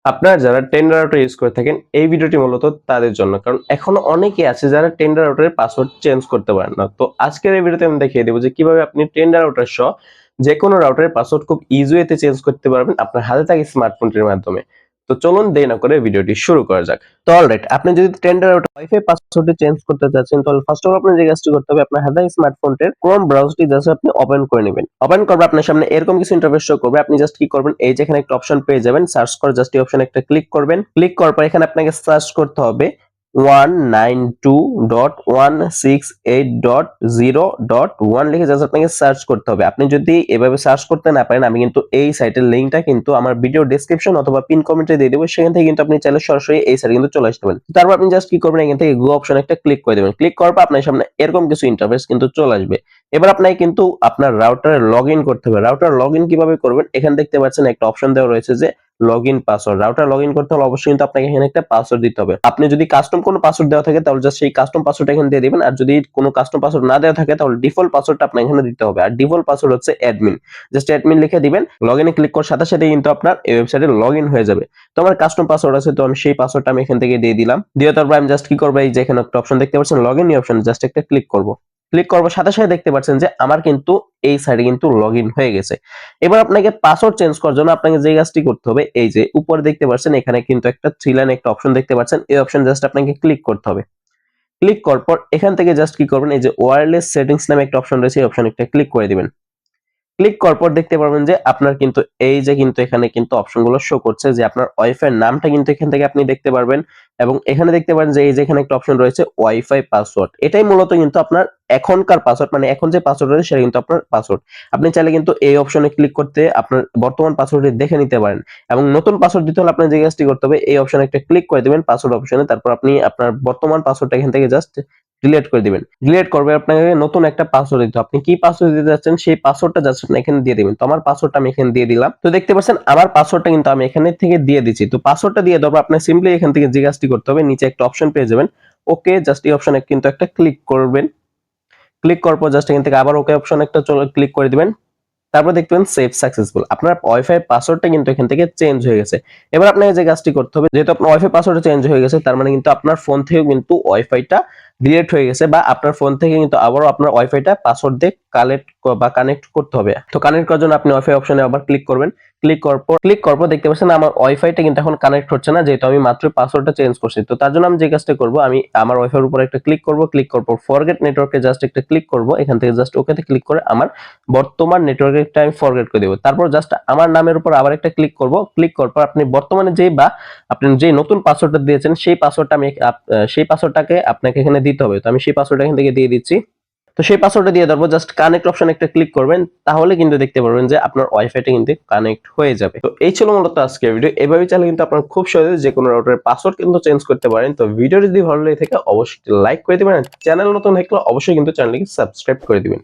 আপনারা যারা tender router use করে থাকেন এই ভিডিওটি মূলত তাদের জন্য, কারণ এখনো অনেকেই আছে যারা টেন্ডার রাউটারের পাসওয়ার্ড চেঞ্জ করতে পারেন না। তো আজকের এই ভিডিওতে আমি দেখিয়ে দেবো যে কিভাবে আপনি টেন্ডার রাউটার সহ যে কোনো রাউটারের পাসওয়ার্ড খুব ইজি ওয়েতে চেঞ্জ করতে পারবেন আপনার হাতে থাকা স্মার্টফোনটির মাধ্যমে। তো চলুন দেরি না করে ভিডিওটি শুরু করা যাক। তো অলরাইট, আপনি যদি টেন্ডার রাউটার ওয়াইফাই পাসওয়ার্ডটি চেঞ্জ করতে চাচ্ছেন তাহলে ফার্স্ট অফ অল আপনার যে কাজটি করতে হবে, আপনার হাতে স্মার্টফোনটির ক্রোম ব্রাউজারটি জাস্ট আপনি ওপেন করে নেবেন। ওপেন করবে আপনার সামনে এরকম কিছু ইন্টারফেস শো করবে। আপনি জাস্ট কি করবেন, এই যে এখানে একটা অপশন পেয়ে যাবেন সার্চ করে, জাস্ট এই অপশনে একটা ক্লিক করবেন। ক্লিক করার পর এখানে আপনাকে সার্চ করতে হবে 192.168.0.1 লিখে জাস্ট আপনাকে সার্চ করতে হবে। আপনি যদি এভাবে সার্চ করতে না পারেন, আমি কিন্তু এই সাইটের লিংকটা কিন্তু আমার ভিডিও ডেসক্রিপশন অথবা পিন কমেন্টে দিয়ে দেবো, সেখান থেকে কিন্তু আপনি চাইলে সরাসরি এই সাইটে কিন্তু চলে আসতে পারেন। তারপর আপনি জাস্ট কি করবেন, এখান থেকে গো অপশন একটা ক্লিক করে দেবেন। ক্লিক করার পর আপনার সামনে এরকম কিছু ইন্টারফেস কিন্তু চলে আসবে। এবার আপনাকে কিন্তু আপনার রাউটারে লগ ইন করতে হবে। রাউটার লগ ইন কিভাবে করবেন, এখানে দেখতে পাচ্ছেন একটা অপশন দেওয়া রয়েছে যে লগইন পাসওয়ার্ড। রাউটার লগইন করতে হলে অবশ্যই কিন্তু আপনাকে এখানে একটা পাসওয়ার্ড দিতে হবে। আপনি যদি কাস্টম কোনো পাসওয়ার্ড দেওয়া থাকে তাহলে জাস্ট সেই কাস্টম পাসওয়ার্ডটা এখানে দিয়ে দিবেন, আর যদি কোনো কাস্টম পাসওয়ার্ড না দেওয়া থাকে তাহলে ডিফল্ট পাসওয়ার্ডটা আপনাকে এখানে দিতে হবে। আর ডিফল্ট পাসওয়ার্ড হচ্ছে অ্যাডমিন। জাস্ট অ্যাডমিন লিখে দিবেন, লগইনে ক্লিক করার সাথে সাথে কিন্তু আপনার এই ওয়েবসাইটে লগইন হয়ে যাবে। তো আমার কাস্টম পাসওয়ার্ড আছে, তো আমি সেই পাসওয়ার্ডটা আমি এখান থেকে দিয়ে দিলাম। দিয়ে তারপর আমি জাস্ট কি করব, এই যে এখানে একটা অপশন দেখতে পাচ্ছেন লগইন, এই অপশনে জাস্ট একটা ক্লিক করব। ক্লিক করবার সাথে সাথে দেখতে পাচ্ছেন যে আমার কিন্তু এই সাইটে কিন্তু লগইন হয়ে গেছে। এবার আপনাকে পাসওয়ার্ড চেঞ্জ করার জন্য আপনাকে যে কাজটি করতে হবে, এই যে উপরে দেখতে পাচ্ছেন এখানে কিন্তু একটা থ্রি লাইন একটা অপশন দেখতে পাচ্ছেন, এই অপশন জাস্ট আপনাকে ক্লিক করতে হবে। ক্লিক করার পর এখান থেকে জাস্ট কি করবেন, এই যে ওয়্যারলেস সেটিংস নামে একটা অপশন রয়েছে, এই অপশনে একটা ক্লিক করে দিবেন। ক্লিক করার পর দেখতে পারবেন যে আপনার কিন্তু এই যে কিন্তু এখানে কিন্তু অপশনগুলো শো করছে যে আপনার ওয়াইফাই এর নামটা কিন্তু এখান থেকে আপনি দেখতে পারবেন, এবং এখানে দেখতে পারেন যে এই যে এখানে একটা অপশন রয়েছে ওয়াইফাই পাসওয়ার্ড। এটাই মূলত কিন্তু আপনার এখনকার পাসওয়ার্ড, মানে এখন যে পাসওয়ার্ড রয়েছে সেটা কিন্তু আপনার পাসওয়ার্ড। আপনি চাইলে কিন্তু এই অপশনে ক্লিক করতে আপনার বর্তমান পাসওয়ার্ডটি দেখে নিতে পারেন, এবং নতুন পাসওয়ার্ড দিতে হলে আপনার যে কাজটি করতে হবে, এই অপশনে একটা ক্লিক করে দিবেন পাসওয়ার্ড অপশনে। তারপর আপনি আপনার বর্তমান পাসওয়ার্ডটা এখান থেকে জাস্ট ডিলিট করে দিবেন। ডিলিট করবে আপনাকে নতুন একটা পাসওয়ার্ড দিতে হবে। আপনি কি পাসওয়ার্ড দিতে যাচ্ছেন সেই পাসওয়ার্ডটা জাস্ট আপনি এখানে দিয়ে দিবেন। তো আমার পাসওয়ার্ডটা আমি এখানে দিয়ে দিলাম। তো দেখতে পাচ্ছেন আমার পাসওয়ার্ডটা কিন্তু আমি এখানে থেকে দিয়ে দিচ্ছি। তো পাসওয়ার্ডটা দিয়ে দেওয়ার পর আপনি সিম্পলি এখান থেকে যে কাজটি করতে হবে, নিচে একটা অপশন পেয়ে যাবেন ওকে, জাস্ট এই অপশনে কিন্তু একটা ক্লিক করবেন। ক্লিক করার পর জাস্ট এখান থেকে আবার ওকে অপশন একটা ক্লিক করে দিবেন। তারপর দেখবেন সেভ সাকসেসফুল, আপনার ওয়াইফাই পাসওয়ার্ডটা কিন্তু এখান থেকে চেঞ্জ হয়ে গেছে। এবার আপনাকে যে কাজটি করতে হবে, যেহেতু আপনার ওয়াইফাই পাসওয়ার্ডটা চেঞ্জ হয়ে গেছে তার মানে কিন্তু আপনার ফোন থেকেও কিন্তু ওয়াইফাইটা ডিলিট হয়ে গেছে, বা আপনার ফোন থেকে কিন্তু আবারও আপনার ওয়াইফাইটা পাসওয়ার্ড দিয়ে কানেক্ট করতে হবে। তো কানেক্ট করার জন্য আপনি ওয়াইফাই অপশনে আবার ক্লিক করবেন। ক্লিক করার পর দেখতে পাচ্ছেন আমার ওয়াইফাইটা কিন্তু এখন কানেক্ট হচ্ছে না, যেহেতু আমি মাত্র পাসওয়ার্ডটা চেঞ্জ করছি। তো তার জন্য আমি যে কাজটা করব, আমি আমার ওয়াইফাইয়ের উপর একটা ক্লিক করব। ক্লিক করার পর ফরগেট নেটওয়ার্কে জাস্ট একটা ক্লিক করব। এখান থেকে জাস্ট ওকেতে ক্লিক করে আমার বর্তমান নেটওয়ার্কটা আমি ফরগেট করে দেব। তারপর জাস্ট আমার নামের উপর আবার একটা ক্লিক করব। ক্লিক করার পর আপনি বর্তমানে আপনি যে নতুন পাসওয়ার্ডটা দিয়েছেন সেই পাসওয়ার্ডটা সেই পাসওয়ার্ডটাকে আপনাকে এখানে দিতে হবে। তো আমি সেই পাসওয়ার্ডটা এখান থেকে দিয়ে দিচ্ছি। তো সেই পাসওয়ার্ডটা দিয়ে দেবো, জাস্ট কানেক্ট অপশন একটা ক্লিক করবেন, তাহলে কিন্তু দেখতে পারবেন যে আপনার ওয়াইফাইটা কিন্তু কানেক্ট হয়ে যাবে। তো এই ছিল মূলত আজকের ভিডিও। এভাবে চাইলে কিন্তু আপনার খুব সহজে যে কোনো রাউটারের পাসওয়ার্ড কিন্তু চেঞ্জ করতে পারেন। তো ভিডিও যদি ভালো লেগে থাকে অবশ্যই লাইক করে দিবেন, চ্যানেল নতুন থাকলে অবশ্যই কিন্তু চ্যানেলটিকে সাবস্ক্রাইব করে দিবেন।